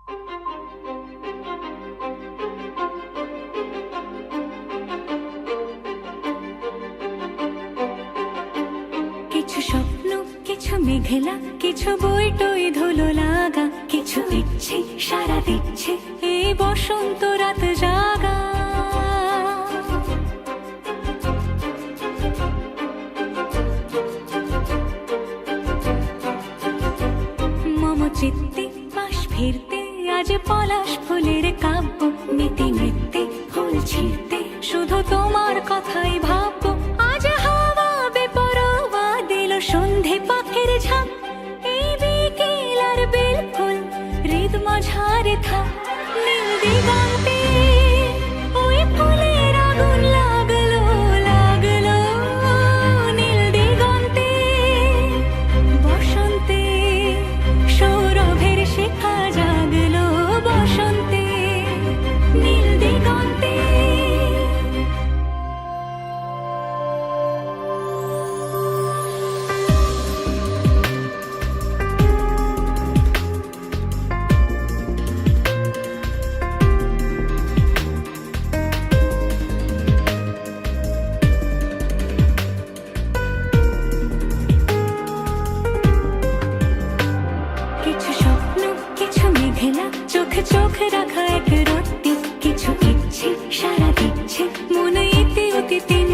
কিছু স্বপ্ন, কিছু মেঘলা, কিছু বই টই ধুলো লাগা, কিছু ইচ্ছে সারা দিচ্ছে এই বসন্ত রাত জাগা। মম চিত্তে পাশ ফিরতে আজ পলাশ ফুলের কাব্য, নীতি নৃত্যে ফুল ছিঁড়তে শুধু তোমার কথাই ভাববো। আজ হাওয়া বেপরোয়া দিল সন্ধে পাখির ঝাঁক, এই বিকেল আর বেল ফুল হৃদ মাঝারে থাক। নীল দিগন্তে ওই ফুলের আগুন লাগলো লাগলো, নীল দিগন্তে বসন্তে সৌরভের শিখা জাগলো, বসন্তে নীল দিগন্তে। কিছু স্বপ্ন, কিছু মেঘলা, চোখে চোখ রাখা এক রত্তি, কিছু ইচ্ছে সারা দিচ্ছে মনে ইতি অতি তিন